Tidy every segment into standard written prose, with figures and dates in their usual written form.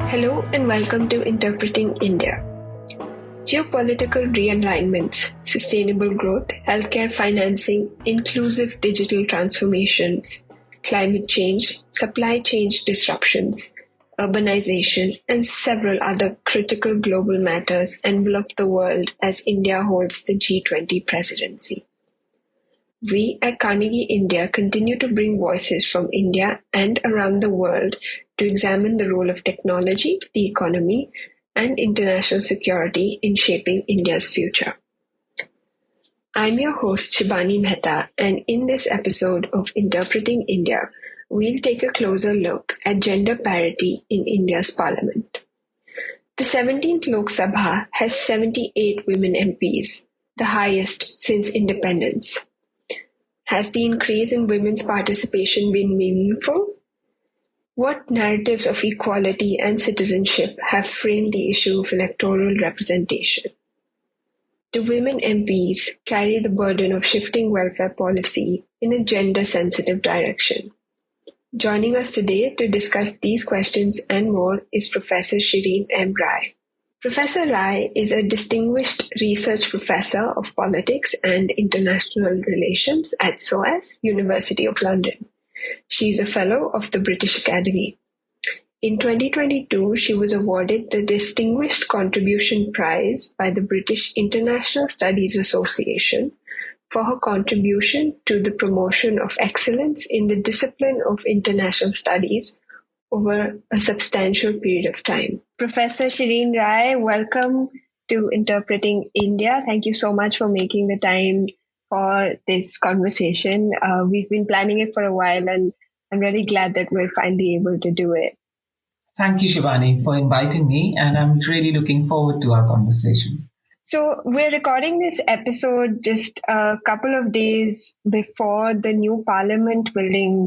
Hello and welcome to Interpreting India. Geopolitical realignments, sustainable growth, healthcare financing, inclusive digital transformations, climate change, supply chain disruptions, urbanization, and several other critical global matters envelop the world as India holds the G20 presidency. We at Carnegie India continue to bring voices from India and around the world to examine the role of technology, the economy, and international security in shaping India's future. I'm your host, Shibani Mehta, and in this episode of Interpreting India, we'll take a closer look at gender parity in India's parliament. The 17th Lok Sabha has 78 women MPs, the highest since independence. Has the increase in women's participation been meaningful? What narratives of equality and citizenship have framed the issue of electoral representation? Do women MPs carry the burden of shifting welfare policy in a gender-sensitive direction? Joining us today to discuss these questions and more is Professor Shirin M. Rai. Professor Rai is a distinguished research professor of politics and international relations at SOAS, University of London. She is a fellow of the British Academy. In 2022, she was awarded the Distinguished Contribution Prize by the British International Studies Association for her contribution to the promotion of excellence in the discipline of international studies over a substantial period of time. Professor Shirin Rai, welcome to Interpreting India. Thank you so much for making the time for this conversation. We've been planning it for a while, and I'm really glad that we're finally able to do it. Thank you, Shivani, for inviting me, and I'm really looking forward to our conversation. So we're recording this episode just a couple of days before the new parliament building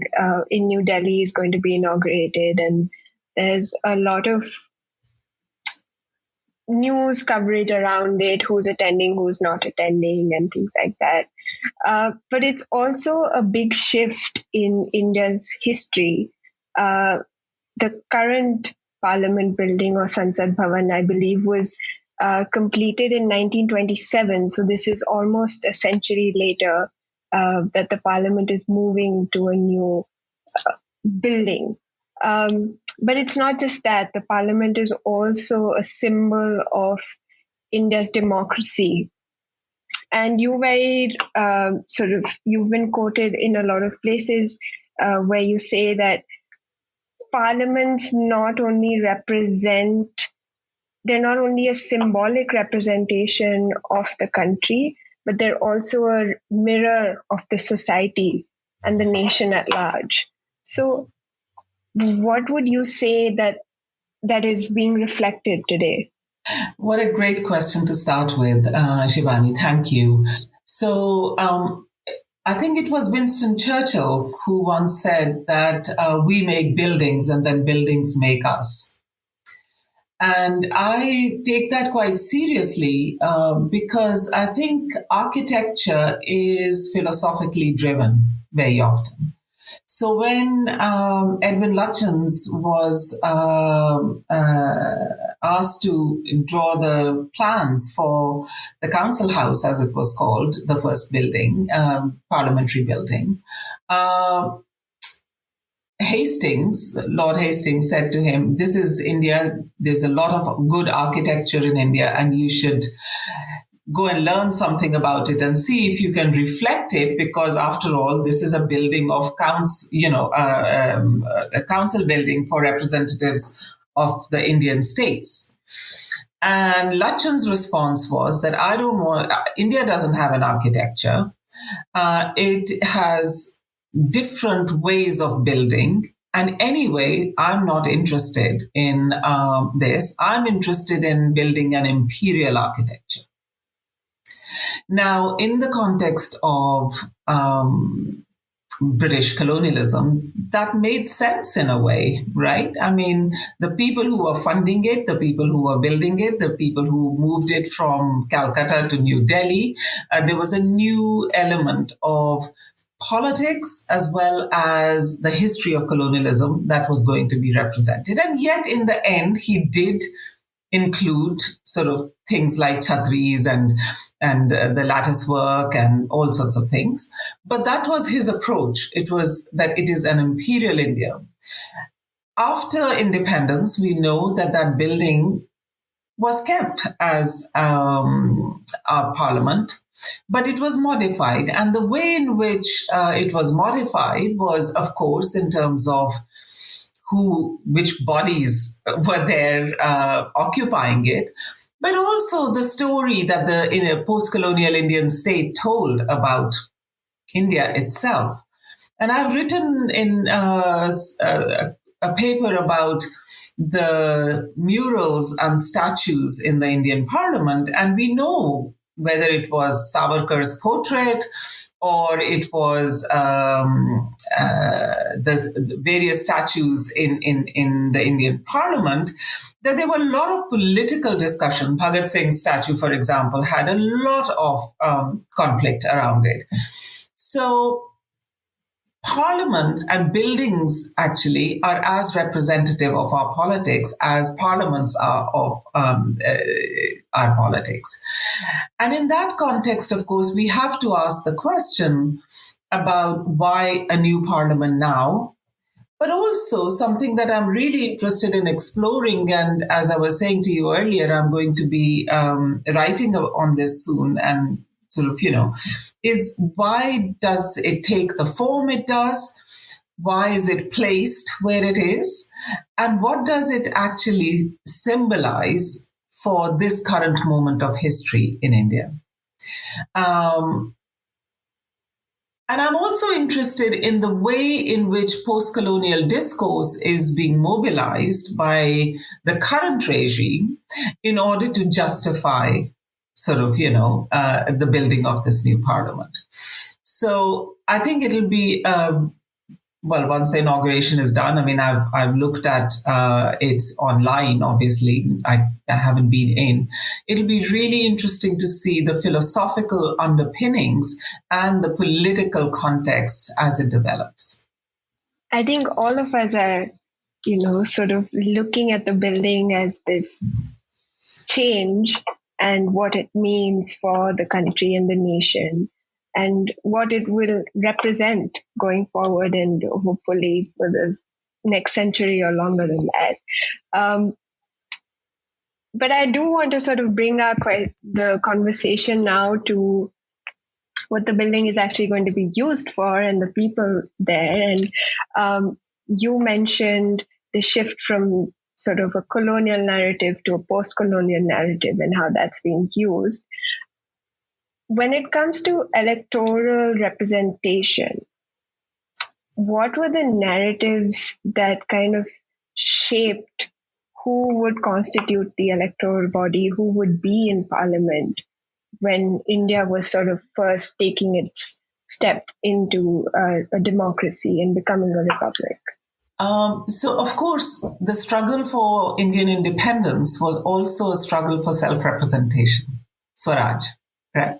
in New Delhi is going to be inaugurated, and there's a lot of news coverage around it, who's attending, who's not attending, and things like that. But it's also a big shift in India's history. The current parliament building, or Sansad Bhavan, I believe, was completed in 1927. So this is almost a century later that the parliament is moving to a new building. But it's not just that. The parliament is also a symbol of India's democracy. And you've been quoted in a lot of places where you say that parliaments they're not only a symbolic representation of the country, but they're also a mirror of the society and the nation at large. So what would you say that is being reflected today? What a great question to start with, Shivani. Thank you. So I think it was Winston Churchill who once said that we make buildings and then buildings make us. And I take that quite seriously because I think architecture is philosophically driven very often. So when Edwin Lutyens was asked to draw the plans for the Council House, as it was called, the first building, parliamentary building, Lord Hastings said to him, "This is India. There's a lot of good architecture in India, and you should go and learn something about it and see if you can reflect it, because after all, this is a building of a council building for representatives of the Indian states." And Lutyens' response was that India doesn't have an architecture. It has different ways of building. And anyway, I'm not interested in this. I'm interested in building an imperial architecture. Now, in the context of British colonialism, that made sense in a way, right? I mean, the people who were funding it, the people who were building it, the people who moved it from Calcutta to New Delhi, there was a new element of politics as well as the history of colonialism that was going to be represented. And yet, in the end, he did include sort of things like chhatris and the lattice work and all sorts of things. But that was his approach. It was that it is an imperial India. After independence, we know that that building was kept as our parliament, but it was modified. And the way in which it was modified was, of course, in terms of which bodies were there occupying it, but also the story that the post-colonial Indian state told about India itself. And I've written in a paper about the murals and statues in the Indian Parliament, and we know whether it was Savarkar's portrait or it was the various statues in the Indian Parliament, that there were a lot of political discussion. Bhagat Singh's statue, for example, had a lot of conflict around it. So Parliament and buildings actually are as representative of our politics as parliaments are of our politics. And in that context, of course, we have to ask the question about why a new parliament now, but also something that I'm really interested in exploring. And as I was saying to you earlier, I'm going to be writing on this soon and sort of, is why does it take the form it does? Why is it placed where it is? And what does it actually symbolize for this current moment of history in India? And I'm also interested in the way in which post-colonial discourse is being mobilized by the current regime in order to justify sort of, the building of this new parliament. So I think it'll be, once the inauguration is done, I mean, I've looked at it online, obviously. I haven't been in. It'll be really interesting to see the philosophical underpinnings and the political context as it develops. I think all of us are, sort of looking at the building as this change and what it means for the country and the nation and what it will represent going forward and hopefully for the next century or longer than that. But I do want to sort of bring the conversation now to what the building is actually going to be used for and the people there. And you mentioned the shift from sort of a colonial narrative to a post-colonial narrative and how that's being used. When it comes to electoral representation, what were the narratives that kind of shaped who would constitute the electoral body, who would be in parliament when India was sort of first taking its step into a democracy and becoming a republic? So, of course, the struggle for Indian independence was also a struggle for self-representation, Swaraj, right?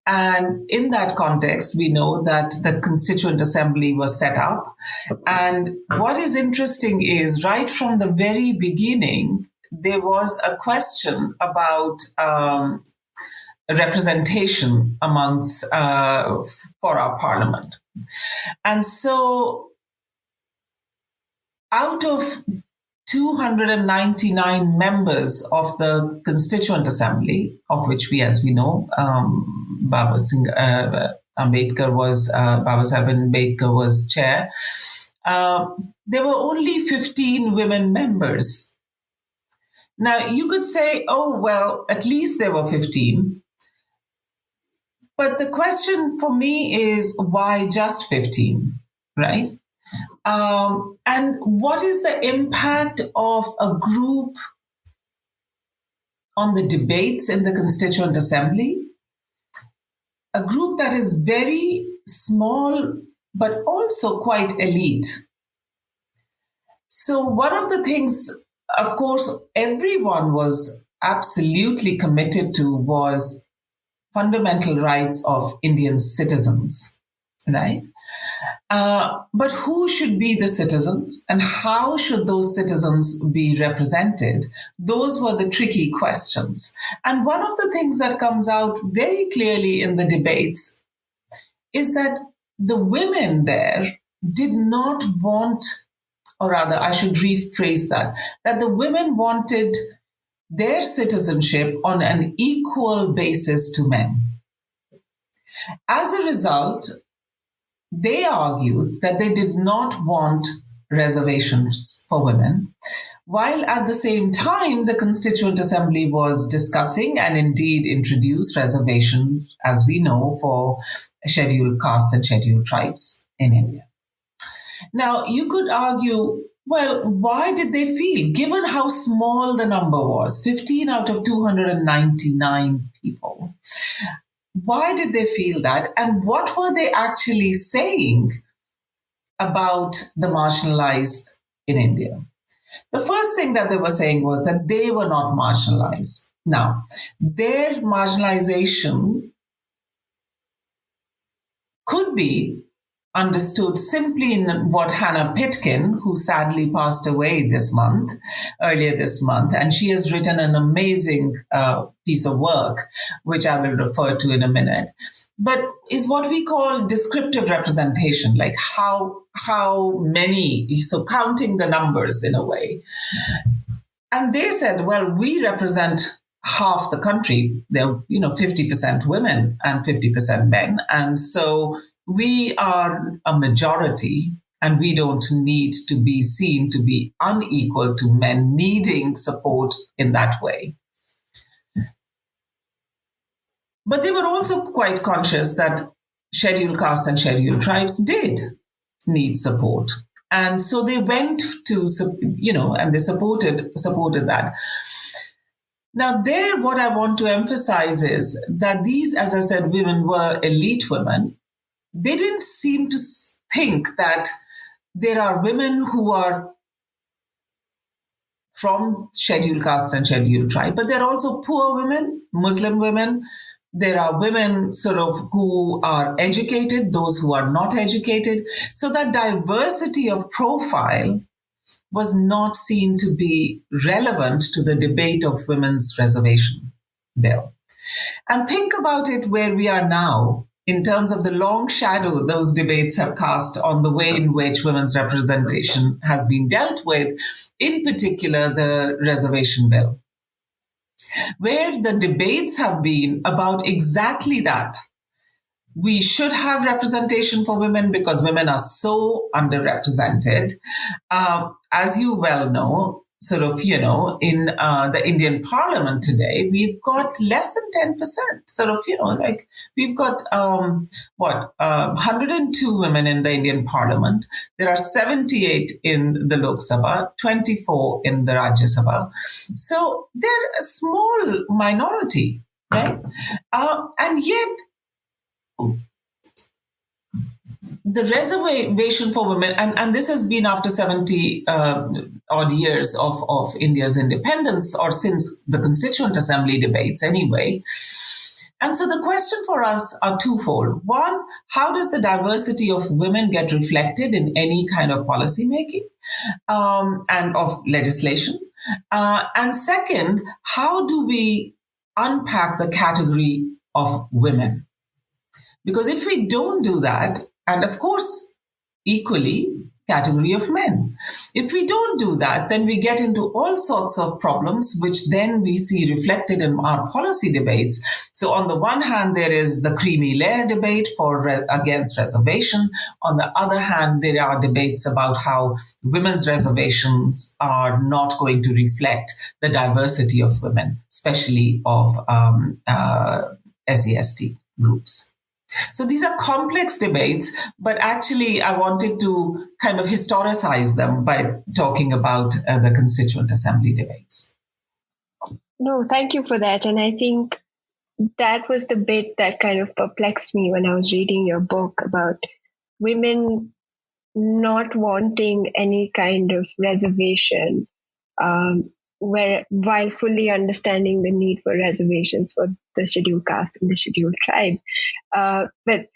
And in that context, we know that the Constituent Assembly was set up. And what is interesting is right from the very beginning, there was a question about representation amongst for our parliament. And so out of 299 members of the Constituent Assembly, of which as we know, Baba Saheb Ambedkar was chair, there were only 15 women members. Now, you could say, oh, well, at least there were 15. But the question for me is, why just 15, right? And what is the impact of a group on the debates in the Constituent Assembly? A group that is very small, but also quite elite. So one of the things, of course, everyone was absolutely committed to was fundamental rights of Indian citizens, right? But who should be the citizens and how should those citizens be represented? Those were the tricky questions. And one of the things that comes out very clearly in the debates is that the women there did not want, or rather, I should rephrase that the women wanted their citizenship on an equal basis to men. As a result, they argued that they did not want reservations for women, while at the same time, the Constituent Assembly was discussing and indeed introduced reservations, as we know, for scheduled castes and scheduled tribes in India. Now, you could argue, well, why did they feel, given how small the number was, 15 out of 299 people, why did they feel that? And what were they actually saying about the marginalized in India? The first thing that they were saying was that they were not marginalized. Now, their marginalization could be understood simply in what Hannah Pitkin, who sadly passed away earlier this month, and she has written an amazing piece of work, which I will refer to in a minute, but is what we call descriptive representation, like how many, so counting the numbers in a way. And they said, well, we represent half the country. They're, 50% women and 50% men. And so we are a majority and we don't need to be seen to be unequal to men needing support in that way. But they were also quite conscious that scheduled castes and scheduled tribes did need support. And so they went to, and they supported that. Now, there, what I want to emphasize is that these, as I said, women were elite women. They didn't seem to think that there are women who are from scheduled caste and scheduled tribe, but there are also poor women, Muslim women. There are women sort of who are educated, those who are not educated. So that diversity of profile was not seen to be relevant to the debate of women's reservation bill. And think about it where we are now in terms of the long shadow those debates have cast on the way in which women's representation has been dealt with, in particular the reservation bill, where the debates have been about exactly that. We should have representation for women because women are so underrepresented. As you well know, sort of, in the Indian parliament today, we've got less than 10%. Sort of, like we've got, 102 women in the Indian parliament. There are 78 in the Lok Sabha, 24 in the Rajya Sabha. So they're a small minority, right? And yet, the reservation for women, and this has been after 70 odd years of India's independence, or since the Constituent Assembly debates anyway. And so the question for us are twofold. One, how does the diversity of women get reflected in any kind of policy making and of legislation? And second, how do we unpack the category of women? Because if we don't do that, and of course, equally, category of men. If we don't do that, then we get into all sorts of problems, which then we see reflected in our policy debates. So on the one hand, there is the creamy layer debate against reservation. On the other hand, there are debates about how women's reservations are not going to reflect the diversity of women, especially of SEST groups. So these are complex debates, but actually I wanted to kind of historicize them by talking about the Constituent Assembly debates. No, thank you for that. And I think that was the bit that kind of perplexed me when I was reading your book about women not wanting any kind of reservation, while fully understanding the need for reservations for the scheduled caste and the scheduled tribe. But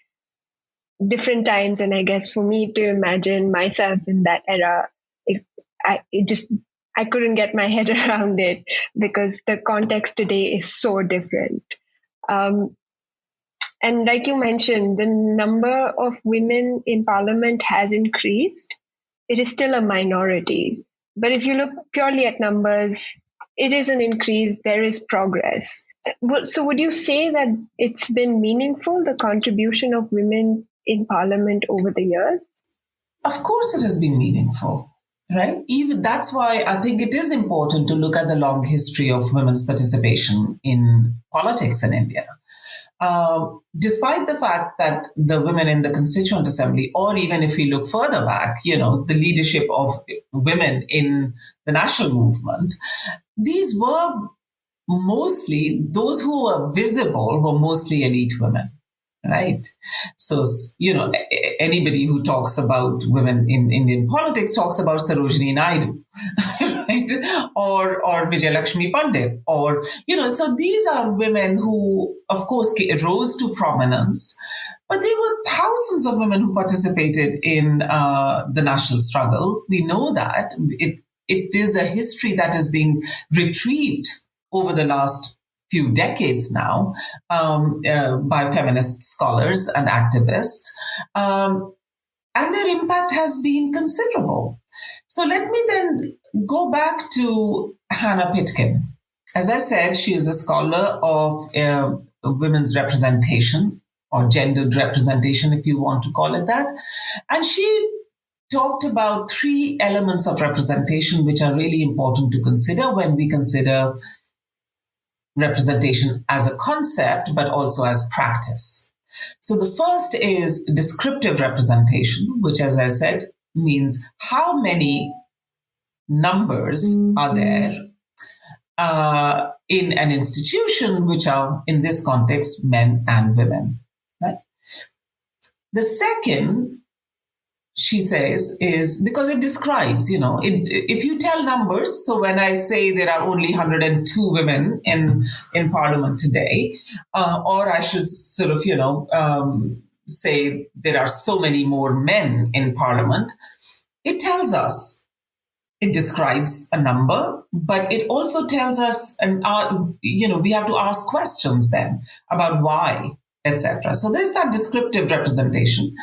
different times. And I guess for me to imagine myself in that era, I couldn't get my head around it because the context today is so different. Um, and like you mentioned, the number of women in parliament has increased. It is still a minority. But if you look purely at numbers, it is an increase. There is progress. So would you say that it's been meaningful, the contribution of women in parliament over the years? Of course, it has been meaningful, right? Even that's why I think it is important to look at the long history of women's participation in politics in India. Despite the fact that the women in the Constituent Assembly, or even if we look further back, the leadership of women in the national movement, these were mostly, those who were visible were mostly elite women. Right. So, anybody who talks about women in Indian politics talks about Sarojini Naidu, right? Or Vijayalakshmi Pandit, so these are women who, of course, rose to prominence, but there were thousands of women who participated in the national struggle. We know that it is a history that is being retrieved over the last few decades now by feminist scholars and activists. And their impact has been considerable. So let me then go back to Hannah Pitkin. As I said, she is a scholar of women's representation or gendered representation, if you want to call it that. And she talked about three elements of representation which are really important to consider when we consider representation as a concept, but also as practice. So the first is descriptive representation, which, as I said, means how many numbers are there in an institution, which are, in this context, men and women. Right? The second, she says, is because it describes, if you tell numbers, so when I say there are only 102 women in parliament today, or I should sort of, say there are so many more men in parliament, it tells us, it describes a number, but it also tells us, and we have to ask questions then about why, etc. So there's that descriptive representation.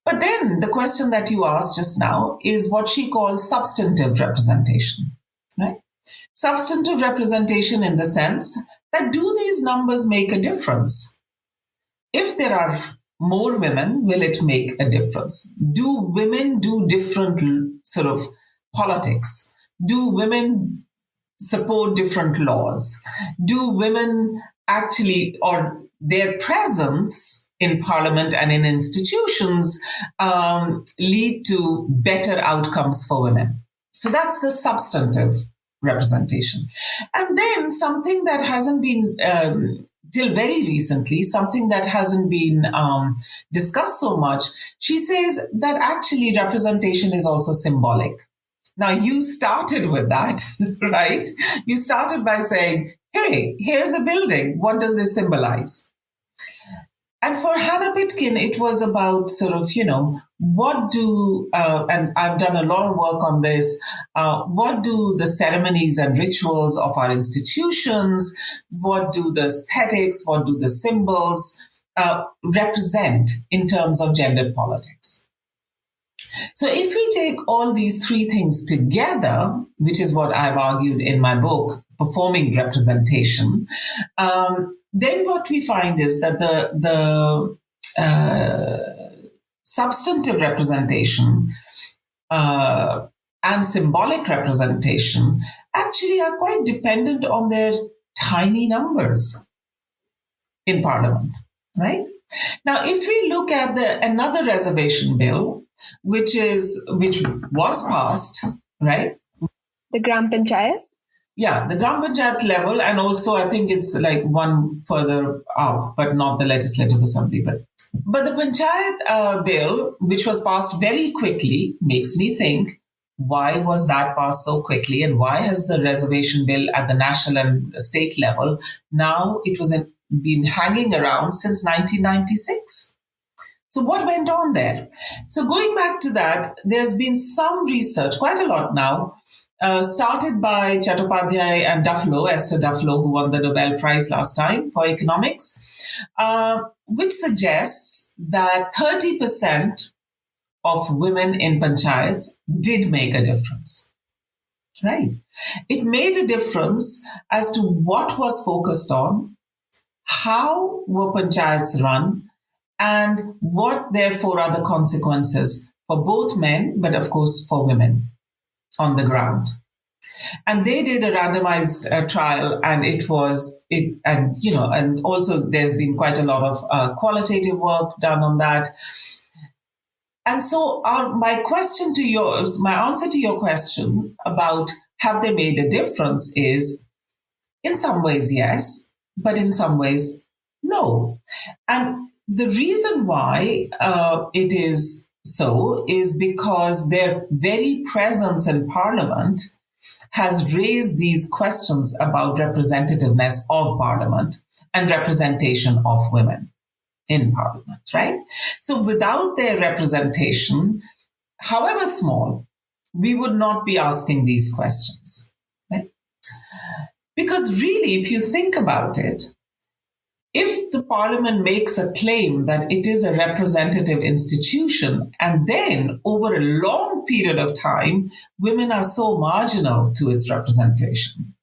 But then the question that you asked just now is what she calls substantive representation, right? Substantive representation in the sense that do these numbers make a difference? If there are more women, will it make a difference? Do women do different sort of politics? Do women support different laws? Do women actually, or their presence in parliament and in institutions lead to better outcomes for women? So that's the substantive representation. And then something that hasn't been, till very recently, something that hasn't been discussed so much, she says that actually representation is also symbolic. Now, you started with that, right? You started by saying, hey, here's a building. What does this symbolize? And for Hannah Pitkin, it was about sort of, what do, and I've done a lot of work on this, what do the ceremonies and rituals of our institutions, what do the aesthetics, what do the symbols represent in terms of gendered politics? So if we take all these three things together, which is what I've argued in my book, Performing Representation, then what we find is that the substantive representation and symbolic representation actually are quite dependent on their tiny numbers in parliament, right? Now, if we look at another reservation bill, which was passed, right? The Gram Panchayat? Yeah, the Gram Panchayat level, and also I think it's like one further up, but not the Legislative Assembly. But the Panchayat bill, which was passed very quickly, makes me think, why was that passed so quickly? And why has the reservation bill at the national and state level, now it was been hanging around since 1996? So what went on there? So going back to that, there's been some research, quite a lot now, started by Chattopadhyay and Duflo, Esther Duflo, who won the Nobel Prize last time for economics, which suggests that 30% of women in panchayats did make a difference. Right? It made a difference as to what was focused on, how were panchayats run, and what therefore are the consequences for both men, but of course for women on the ground. And they did a randomized trial, and and also there's been quite a lot of qualitative work done on that. And so my answer to your question about have they made a difference is, in some ways, yes, but in some ways, no. And the reason why it is so is because their very presence in Parliament has raised these questions about representativeness of Parliament and representation of women in Parliament, right? So without their representation, however small, we would not be asking these questions, right? Because really, if you think about it, if the Parliament makes a claim that it is a representative institution, and then over a long period of time, women are so marginal to its representation,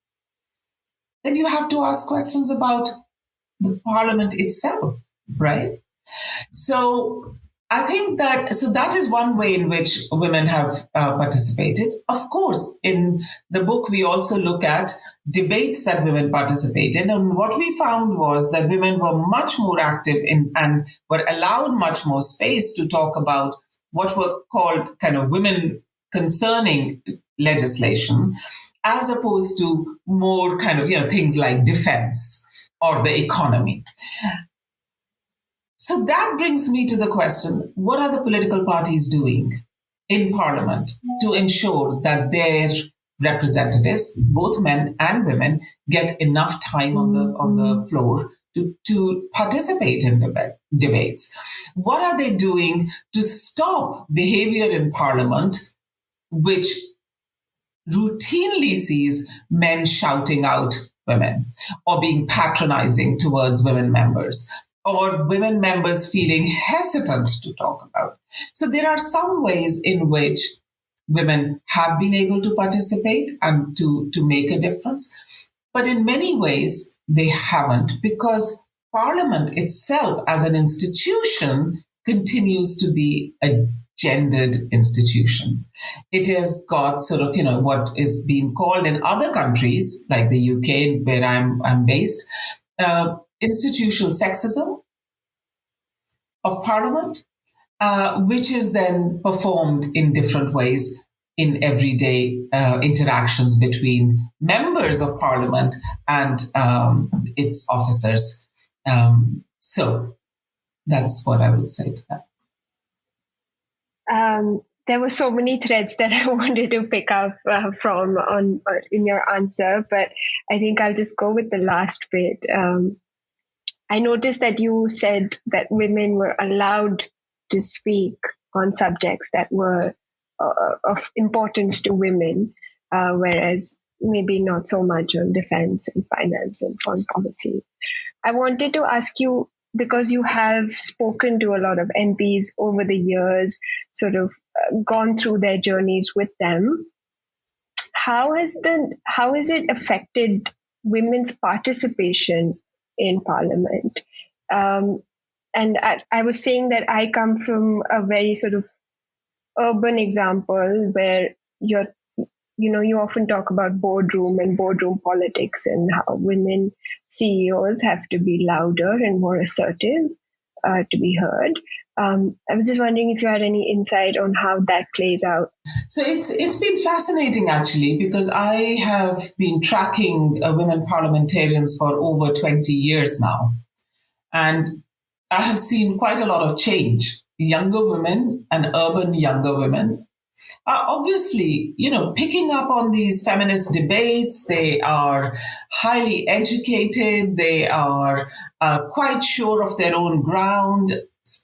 then you have to ask questions about the Parliament itself, right? So I think that is one way in which women have participated. Of course, in the book, we also look at debates that women participate in. And what we found was that women were much more active and were allowed much more space to talk about what were called kind of women concerning legislation, as opposed to more kind of, things like defense or the economy. So that brings me to the question, what are the political parties doing in Parliament to ensure that their representatives, both men and women, get enough time on the floor to participate in debates? What are they doing to stop behavior in Parliament which routinely sees men shouting out women or being patronizing towards women members, or women members feeling hesitant to talk about? So there are some ways in which women have been able to participate and to make a difference. But in many ways, they haven't, because Parliament itself as an institution continues to be a gendered institution. It has got sort of, what is being called in other countries, like the UK, where I'm based, institutional sexism of Parliament, which is then performed in different ways in everyday interactions between members of Parliament and its officers. So that's what I would say to that. There were so many threads that I wanted to pick up from in your answer, but I think I'll just go with the last bit. I noticed that you said that women were allowed to speak on subjects that were of importance to women, whereas maybe not so much on defense and finance and foreign policy. I wanted to ask you, because you have spoken to a lot of MPs over the years, sort of gone through their journeys with them, how has it affected women's participation in Parliament? And I was saying that I come from a very sort of urban example where you often talk about boardroom and boardroom politics and how women CEOs have to be louder and more assertive to be heard. I was just wondering if you had any insight on how that plays out. So it's been fascinating, actually, because I have been tracking women parliamentarians for over 20 years now. And I have seen quite a lot of change. Younger women and urban younger women are obviously, picking up on these feminist debates. They are highly educated. They are quite sure of their own ground.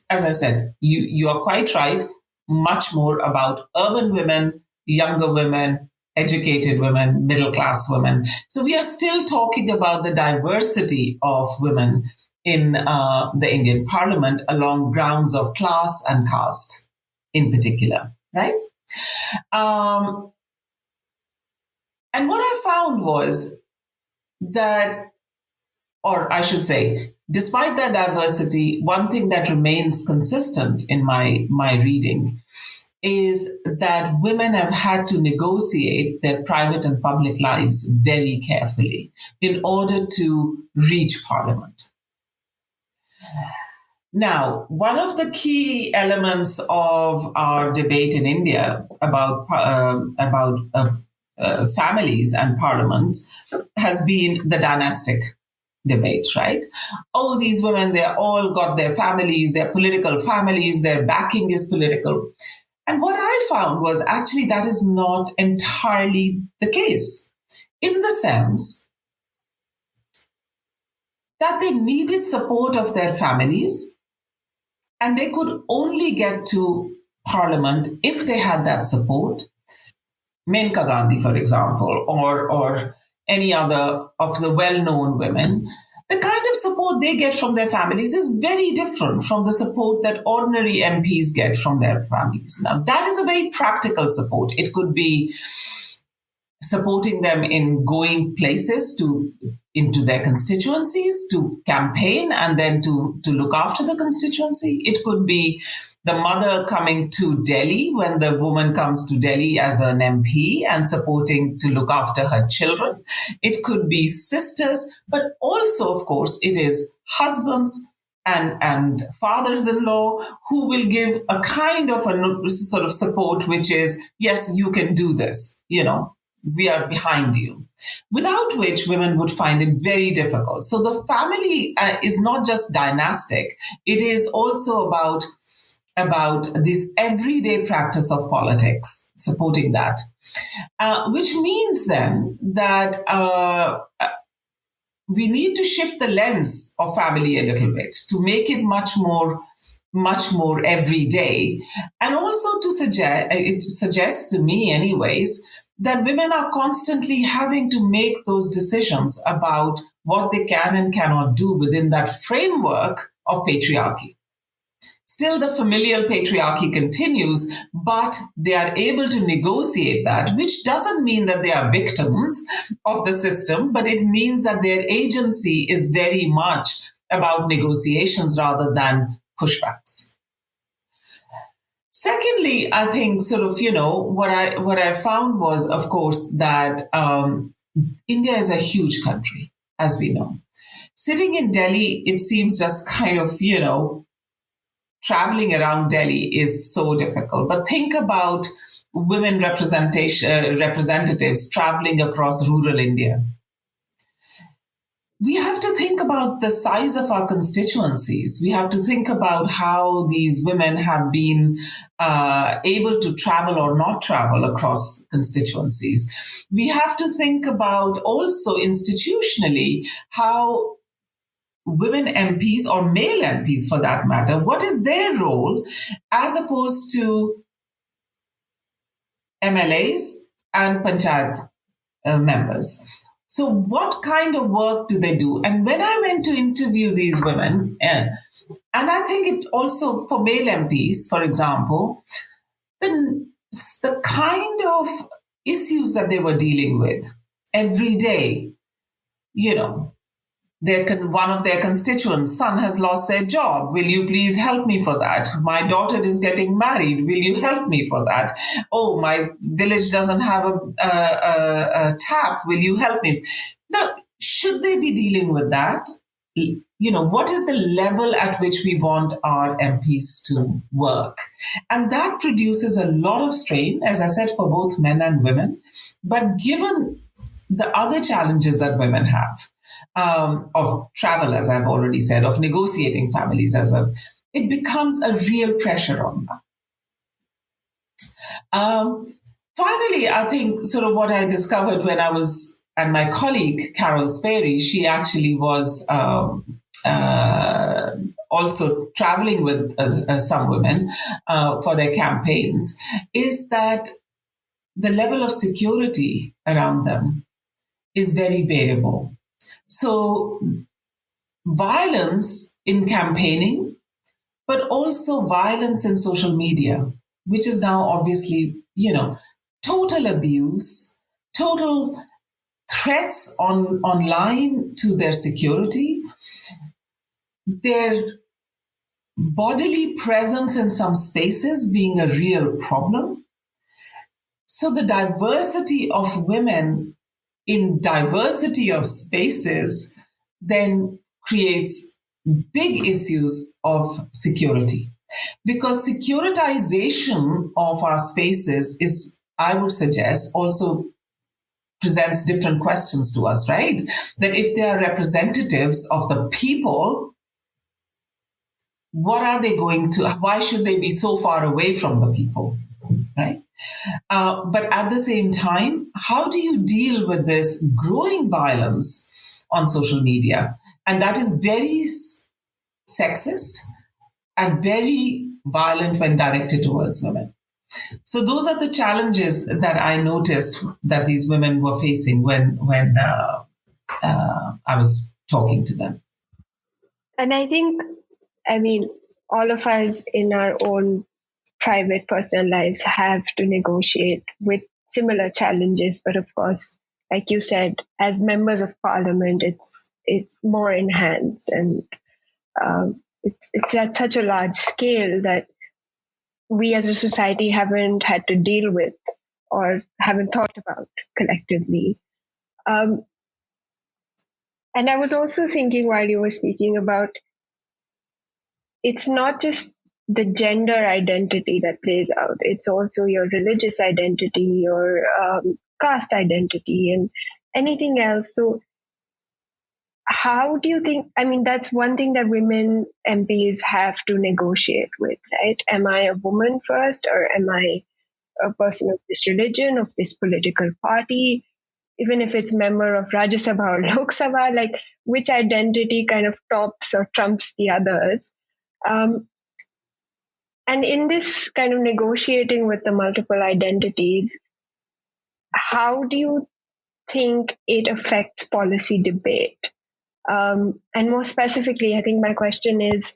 as I said, you are quite right, much more about urban women, younger women, educated women, middle class women. So we are still talking about the diversity of women in the Indian parliament along grounds of class and caste in particular, right? Um, and what I found was that, or I should say, despite that diversity, one thing that remains consistent in my reading is that women have had to negotiate their private and public lives very carefully in order to reach parliament. Now, one of the key elements of our debate in India about families and parliament has been the dynastic debate, right? Oh, these women, they're all got their families, their political families, their backing is political. And what I found was actually that is not entirely the case, in the sense that they needed support of their families and they could only get to parliament if they had that support. Menka Gandhi, for example, or any other of the well-known women, the kind of support they get from their families is very different from the support that ordinary MPs get from their families. Now, that is a very practical support. It could be supporting them in going places into their constituencies to campaign and then to look after the constituency. It could be the mother coming to Delhi when the woman comes to Delhi as an MP and supporting to look after her children. It could be sisters, but also, of course, it is husbands and fathers-in-law who will give a kind of a sort of support, which is, yes, you can do this, we are behind you, without which women would find it very difficult. So the family is not just dynastic, it is also about this everyday practice of politics, supporting that, which means then that we need to shift the lens of family a little bit to make it much more everyday, and also to suggest, it suggests to me anyways, that women are constantly having to make those decisions about what they can and cannot do within that framework of patriarchy. Still, the familial patriarchy continues, but they are able to negotiate that, which doesn't mean that they are victims of the system, but it means that their agency is very much about negotiations rather than pushbacks. Secondly, I think what I found was, of course, that India is a huge country, as we know. Sitting in Delhi, it seems just kind of, traveling around Delhi is so difficult. But think about women representatives traveling across rural India. We have to think about the size of our constituencies. We have to think about how these women have been able to travel or not travel across constituencies. We have to think about also institutionally how women MPs or male MPs for that matter, what is their role as opposed to MLAs and panchayat members. So what kind of work do they do? And when I went to interview these women, and I think it also for male MPs, for example, the kind of issues that they were dealing with every day, one of their constituents' son has lost their job. Will you please help me for that? My daughter is getting married. Will you help me for that? Oh, my village doesn't have a tap. Will you help me? Now, should they be dealing with that? What is the level at which we want our MPs to work? And that produces a lot of strain, as I said, for both men and women. But given the other challenges that women have, of travel, as I've already said, of negotiating families, it becomes a real pressure on them. Finally, I think sort of what I discovered when I was, and my colleague, Carol Sperry, she actually was also traveling with some women for their campaigns, is that the level of security around them is very variable. So violence in campaigning, but also violence in social media, which is now obviously, total abuse, total threats online to their security, their bodily presence in some spaces being a real problem. So the diversity of women in diversity of spaces then creates big issues of security. Because securitization of our spaces is, I would suggest, also presents different questions to us, right? That if they are representatives of the people, what are they going to, why should they be so far away from the people, right? But at the same time, how do you deal with this growing violence on social media? And that is very sexist and very violent when directed towards women. So those are the challenges that I noticed that these women were facing when I was talking to them. And I think, all of us in our own private personal lives have to negotiate with similar challenges. But of course, like you said, as members of parliament, it's more enhanced, and it's at such a large scale that we as a society haven't had to deal with or haven't thought about collectively. And I was also thinking while you were speaking about, it's not just the gender identity that plays out. It's also your religious identity, your caste identity, and anything else. So how do you think, that's one thing that women MPs have to negotiate with, right? Am I a woman first, or am I a person of this religion, of this political party? Even if it's member of Rajya Sabha or Lok Sabha, like which identity kind of tops or trumps the others? And in this kind of negotiating with the multiple identities, how do you think it affects policy debate? And more specifically, I think my question is,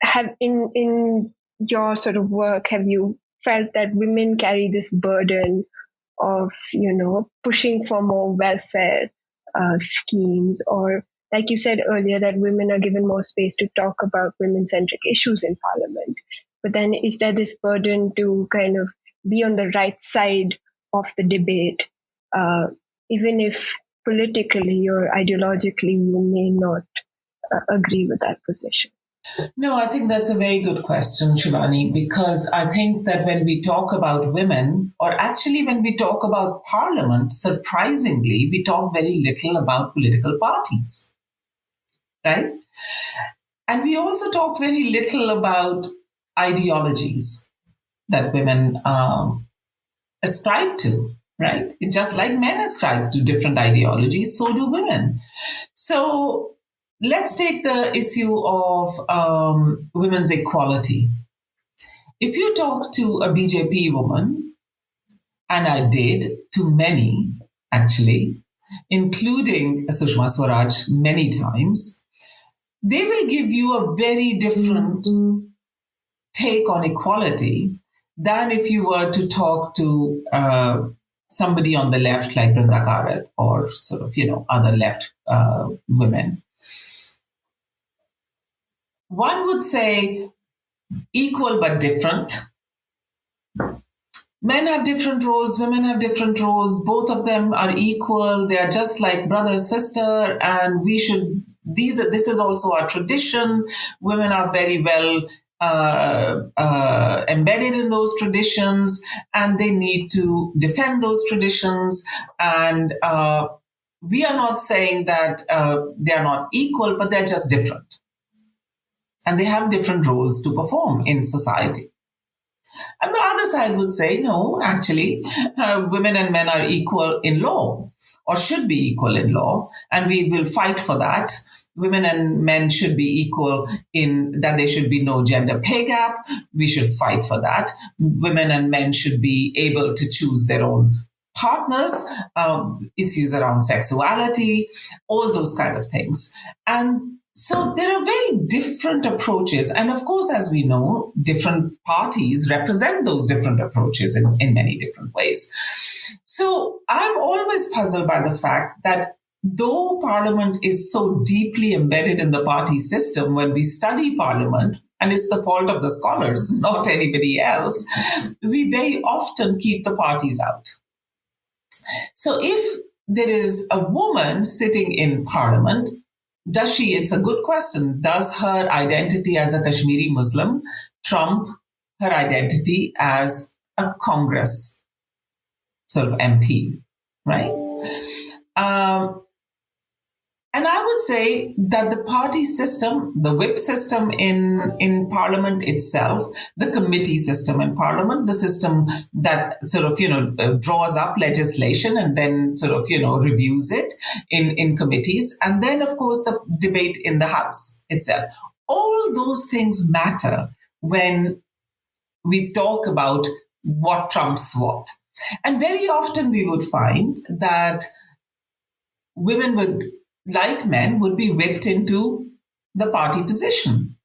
have in your sort of work, have you felt that women carry this burden of, pushing for more welfare schemes, or like you said earlier, that women are given more space to talk about women-centric issues in parliament? But then is there this burden to kind of be on the right side of the debate, even if politically or ideologically you may not agree with that position? No, I think that's a very good question, Shivani, because I think that when we talk about women, or actually when we talk about parliament, surprisingly, we talk very little about political parties, right? And we also talk very little about ideologies that women ascribe to, right? Just like men ascribe to different ideologies, so do women. So let's take the issue of women's equality. If you talk to a BJP woman, and I did to many actually, including Sushma Swaraj many times, they will give you a very different take on equality than if you were to talk to somebody on the left like Brinda Karat or sort of, other left women. One would say equal but different. Men have different roles, women have different roles. Both of them are equal. They are just like brother, sister, and this is also our tradition. Women are very well embedded in those traditions, and they need to defend those traditions. And we are not saying that they are not equal, but they're just different. And they have different roles to perform in society. And the other side would say, no, actually, women and men are equal in law, or should be equal in law, and we will fight for that. women and men should be equal in that there should be no gender pay gap. We should fight for that. Women and men should be able to choose their own partners, issues around sexuality, all those kind of things. And so there are very different approaches. And of course, as we know, different parties represent those different approaches in many different ways. So I'm always puzzled by the fact that though Parliament is so deeply embedded in the party system, when we study Parliament, and it's the fault of the scholars, not anybody else, we very often keep the parties out. So if there is a woman sitting in Parliament, it's a good question, does her identity as a Kashmiri Muslim trump her identity as a Congress sort of MP, right? And I would say that the party system, the whip system in Parliament itself, the committee system in Parliament, the system that sort of, draws up legislation and then sort of, reviews it in committees. And then, of course, the debate in the House itself. All those things matter when we talk about what trumps what. And very often we would find that women would, like men, would be whipped into the party position.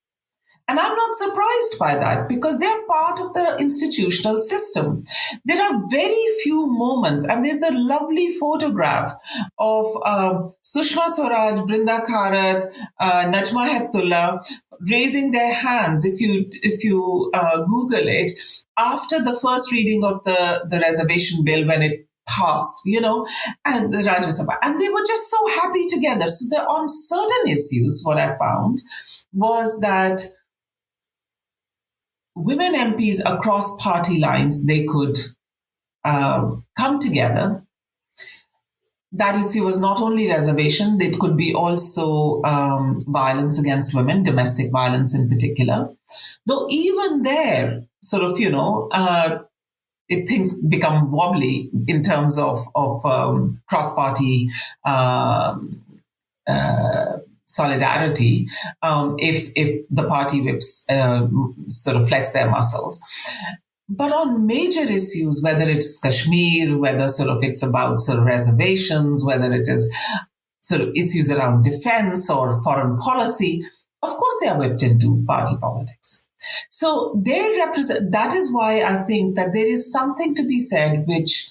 And I'm not surprised by that because they're part of the institutional system. There are very few moments, and there's a lovely photograph of Sushma Swaraj, Brinda Kharat, Najma Heptullah raising their hands, if you Google it, after the first reading of the reservation bill when it passed, and the Rajya Sabha. And they were just so happy together. So on certain issues, what I found was that women MPs across party lines, they could come together. That issue was not only reservation, it could be also violence against women, domestic violence in particular. Though even there, sort of, things become wobbly in terms of cross-party solidarity if the party whips sort of flex their muscles. But on major issues, whether it's Kashmir, whether sort of it's about sort of reservations, whether it is sort of issues around defense or foreign policy, of course they are whipped into party politics. So they represent, that is why I think that there is something to be said which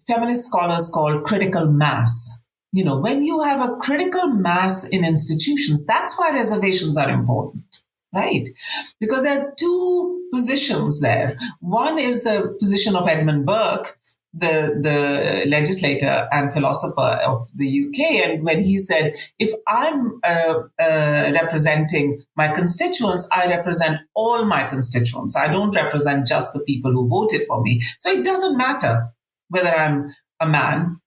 feminist scholars call critical mass. When you have a critical mass in institutions, that's why reservations are important, right? Because there are two positions there. One is the position of Edmund Burke, the legislator and philosopher of the UK, and when he said, if I'm representing my constituents, I represent all my constituents. I don't represent just the people who voted for me. So it doesn't matter whether I'm a man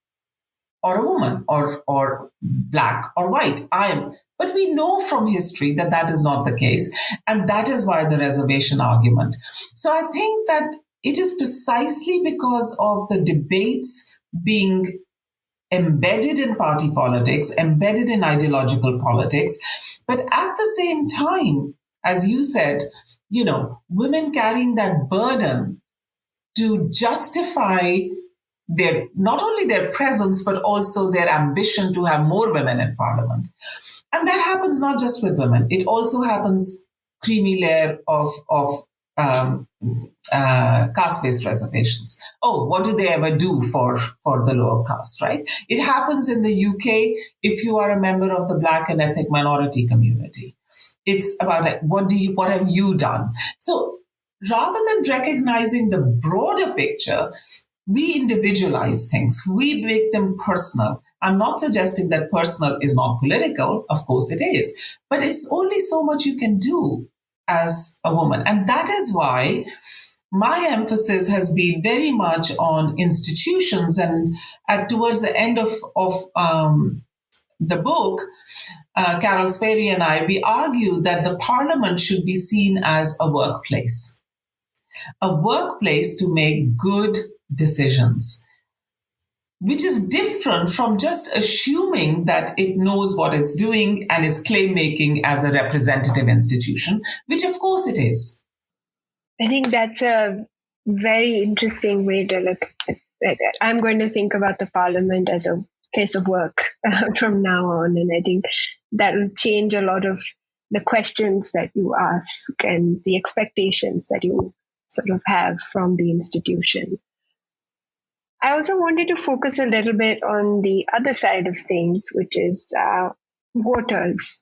or a woman or black or white. But we know from history that that is not the case. And that is why the reservation argument. So I think that it is precisely because of the debates being embedded in party politics, embedded in ideological politics. But at the same time, as you said, women carrying that burden to justify not only their presence, but also their ambition to have more women in Parliament. And that happens not just with women. It also happens creamy layer of caste-based reservations. Oh, what do they ever do for the lower caste, right? It happens in the UK if you are a member of the Black and ethnic minority community. It's about what have you done? So rather than recognizing the broader picture, we individualize things. We make them personal. I'm not suggesting that personal is not political. Of course it is. But it's only so much you can do as a woman. And that is why my emphasis has been very much on institutions. And towards the end of the book, Carol Sperry and I, we argue that the Parliament should be seen as a workplace to make good decisions. which is different from just assuming that it knows what it's doing and is claim making as a representative institution, which of course it is. I think that's a very interesting way to look at it. I'm going to think about the parliament as a place of work from now on. And I think that will change a lot of the questions that you ask and the expectations that you sort of have from the institution. I also wanted to focus a little bit on the other side of things, which is voters.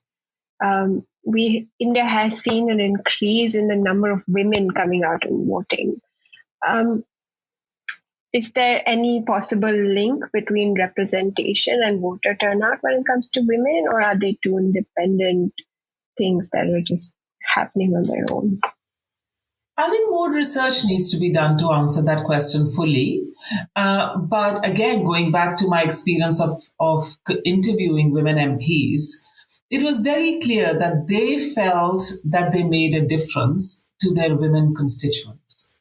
India has seen an increase in the number of women coming out and voting. Is there any possible link between representation and voter turnout when it comes to women, or are they two independent things that are just happening on their own? I think more research needs to be done to answer that question fully. But again, going back to my experience of interviewing women MPs, it was very clear that they felt that they made a difference to their women constituents.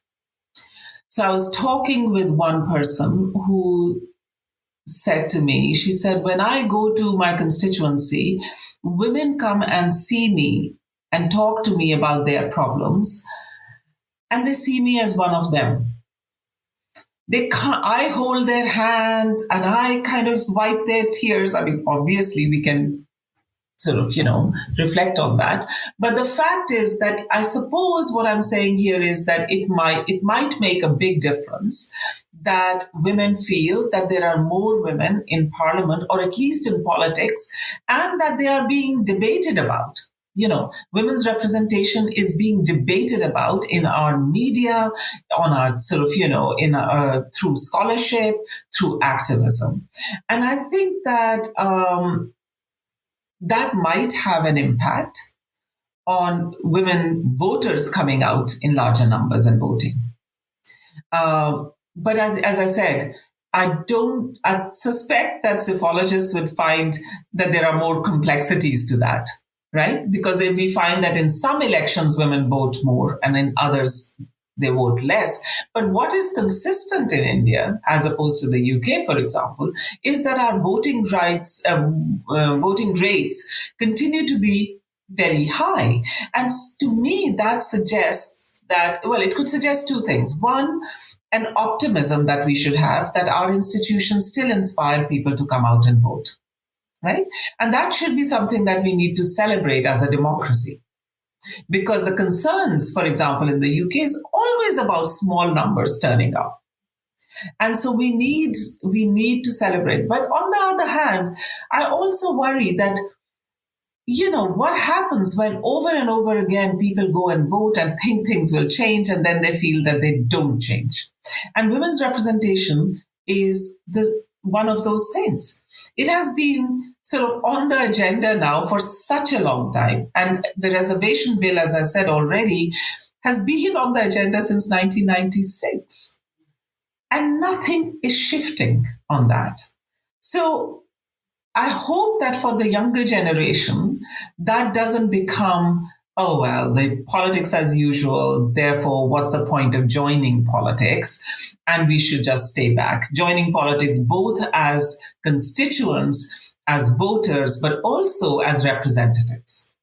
So I was talking with one person who said to me, she said, when I go to my constituency, women come and see me and talk to me about their problems, and they see me as one of them. I hold their hand and I kind of wipe their tears. I mean, obviously we can sort of, reflect on that. But the fact is that I suppose what I'm saying here is that it might make a big difference that women feel that there are more women in parliament, or at least in politics, and that they are being debated about. Women's representation is being debated about in our media, on our sort of, through scholarship, through activism. And I think that that might have an impact on women voters coming out in larger numbers and voting. But as I said, I suspect that psephologists would find that there are more complexities to that, right? Because if we find that in some elections women vote more and in others they vote less. But what is consistent in India, as opposed to the UK, for example, is that our voting rates continue to be very high. And to me, that suggests that, well, it could suggest two things. One, an optimism that we should have, that our institutions still inspire people to come out and vote, right? And that should be something that we need to celebrate as a democracy. Because the concerns, for example, in the UK is always about small numbers turning up. And so we need to celebrate. But on the other hand, I also worry that, what happens when over and over again people go and vote and think things will change, and then they feel that they don't change. And women's representation is one of those things. It has been sort of on the agenda now for such a long time. And the reservation bill, as I said already, has been on the agenda since 1996. And nothing is shifting on that. So I hope that for the younger generation, that doesn't become, oh, well, the politics as usual, therefore, what's the point of joining politics? And we should just stay back. Joining politics both as constituents, as voters, but also as representatives.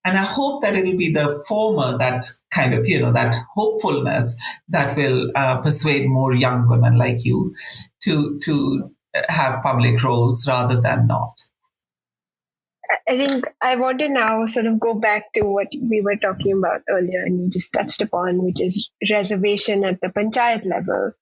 And I hope that it'll be the former, that kind of, that hopefulness that will persuade more young women like you to have public roles rather than not. I think I want to now sort of go back to what we were talking about earlier and you just touched upon, which is reservation at the panchayat level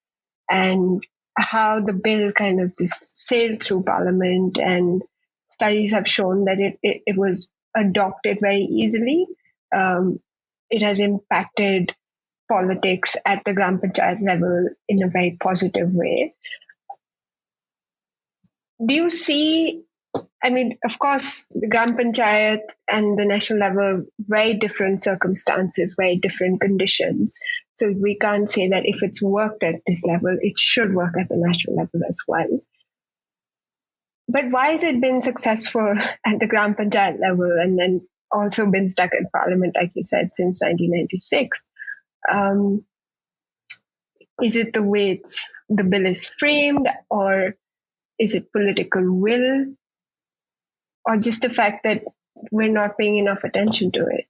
and how the bill kind of just sailed through parliament, and studies have shown that it was adopted very easily. It has impacted politics at the Gram Panchayat level in a very positive way. Do you see, I mean, of course, the Gram Panchayat and the national level, very different circumstances, very different conditions. So we can't say that if it's worked at this level, it should work at the national level as well. But why has it been successful at the Gram Panchayat level and then also been stuck in parliament, like you said, since 1996? Is it the way the bill is framed, or Is it political will, or just the fact that we're not paying enough attention to it?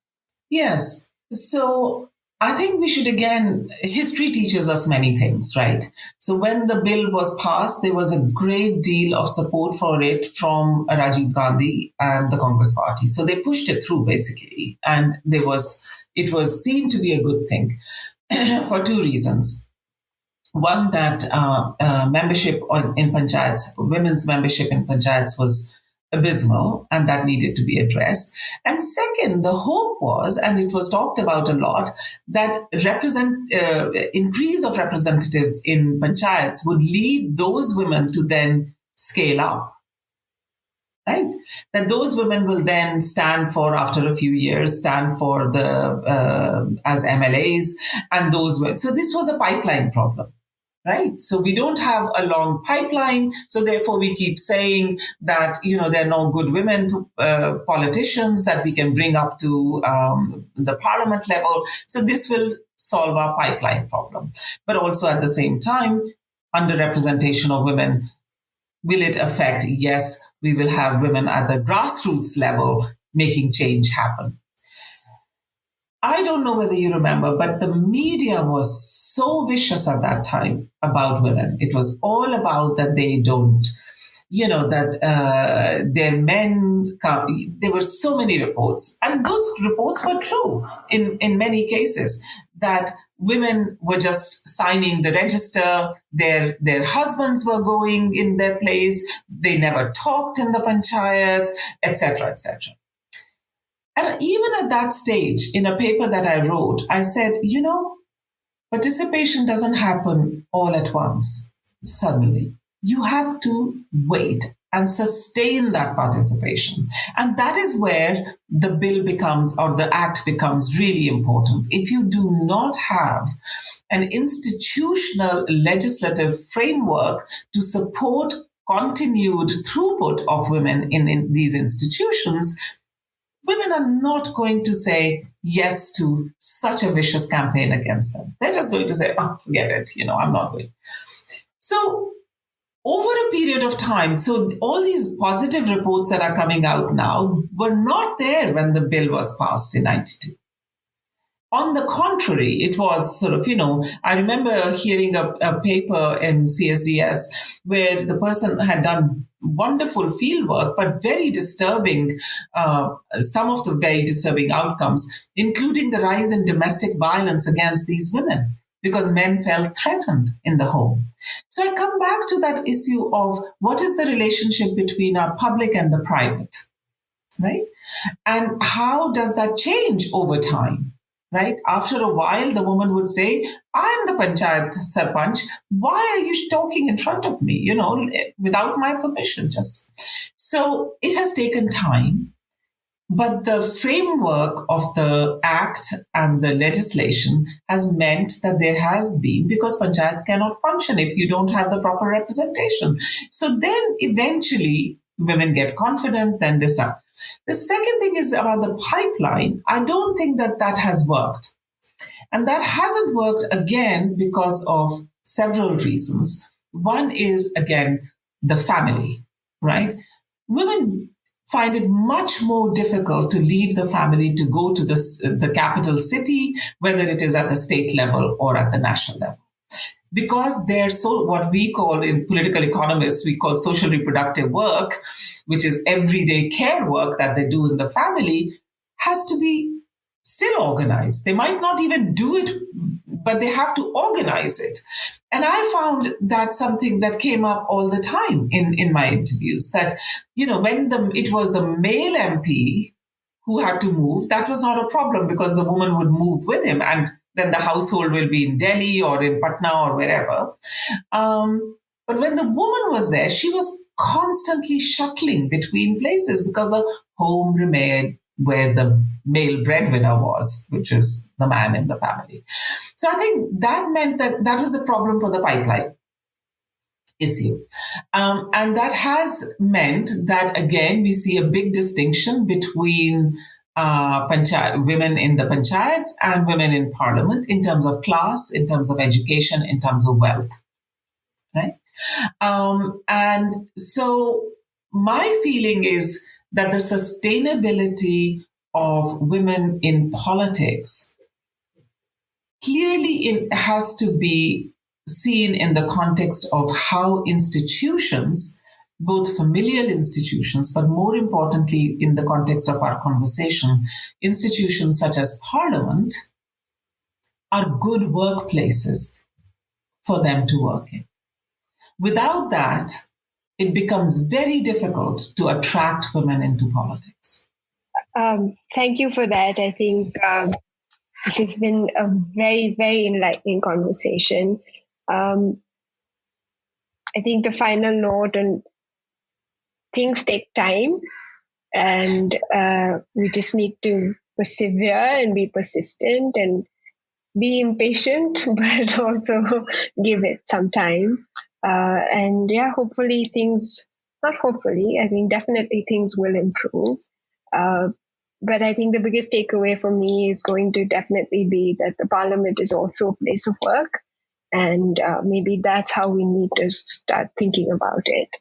Yes. So I think we should, again, history teaches us many things, right? So when the bill was passed, there was a great deal of support for it from Rajiv Gandhi and the Congress Party. So they pushed it through, basically. And it was seen to be a good thing for two reasons. One, that membership in panchayats, women's membership in panchayats was abysmal, and that needed to be addressed. And second, the hope was, and it was talked about a lot, that increase of representatives in panchayats would lead those women to then scale up. Right? That those women will then stand for, after a few years, stand for the as MLAs, and those were. So this was a pipeline problem. Right. So we don't have a long pipeline. So therefore, we keep saying that, there are no good women politicians that we can bring up to the parliament level. So this will solve our pipeline problem. But also at the same time, underrepresentation of women, will it affect? Yes, we will have women at the grassroots level making change happen. I don't know whether you remember, but the media was so vicious at that time about women. It was all about that they don't, that their men come. There were so many reports, and those reports were true in many cases, that women were just signing the register. Their husbands were going in their place. They never talked in the panchayat, etc., etc. And even at that stage, in a paper that I wrote, I said, participation doesn't happen all at once, suddenly. You have to wait and sustain that participation. And that is where the bill becomes, or the act becomes, really important. If you do not have an institutional legislative framework to support continued throughput of women in these institutions, women are not going to say yes to such a vicious campaign against them. They're just going to say, forget it, I'm not going. So over a period of time, so all these positive reports that are coming out now were not there when the bill was passed in 92. On the contrary, it was sort of, I remember hearing a paper in CSDS where the person had done wonderful field work, but very disturbing, some of the very disturbing outcomes, including the rise in domestic violence against these women, because men felt threatened in the home. So I come back to that issue of what is the relationship between our public and the private, right? And how does that change over time? Right? After a while, the woman would say, I'm the panchayat sarpanch. Why are you talking in front of me, without my permission? So it has taken time, but the framework of the act and the legislation has meant that there has been, because panchayats cannot function if you don't have the proper representation. So then eventually women get confident, then they start. The second thing is about the pipeline. I don't think that has worked. And that hasn't worked, again, because of several reasons. One is, again, the family, right? Women find it much more difficult to leave the family to go to the capital city, whether it is at the state level or at the national level. Because they're what we call, in political economists, we call social reproductive work, which is everyday care work that they do in the family, has to be still organized. They might not even do it, but they have to organize it. And I found that something that came up all the time in my interviews, that, when it was the male MP who had to move, that was not a problem, because the woman would move with him, and then the household will be in Delhi or in Patna or wherever. But when the woman was there, she was constantly shuttling between places, because the home remained where the male breadwinner was, which is the man in the family. So I think that meant that was a problem for the pipeline issue. And that has meant that, again, we see a big distinction between women in the panchayats and women in parliament, in terms of class, in terms of education, in terms of wealth. Right? And so my feeling is that the sustainability of women in politics clearly it has to be seen in the context of how institutions, both familial institutions, but more importantly, in the context of our conversation, institutions such as Parliament are good workplaces for them to work in. Without that, it becomes very difficult to attract women into politics. Thank you for that. I think this has been a very, very enlightening conversation. I think the final note on things take time, and we just need to persevere and be persistent and be impatient, but also give it some time. And yeah, hopefully things, not hopefully, I think definitely things will improve. But I think the biggest takeaway for me is going to definitely be that the parliament is also a place of work. And maybe that's how we need to start thinking about it.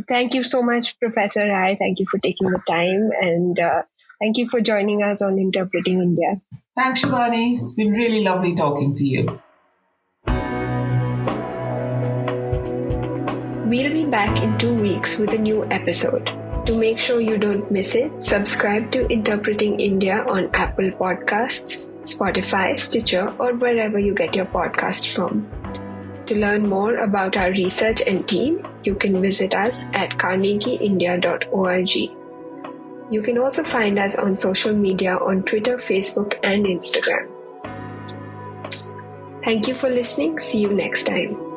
Thank you so much, Professor Rai. Thank you for taking the time. And thank you for joining us on Interpreting India. Thanks, Shivani. It's been really lovely talking to you. We'll be back in 2 weeks with a new episode. To make sure you don't miss it, subscribe to Interpreting India on Apple Podcasts, Spotify, Stitcher, or wherever you get your podcasts from. To learn more about our research and team, you can visit us at carnegieindia.org. You can also find us on social media on Twitter, Facebook, and Instagram. Thank you for listening. See you next time.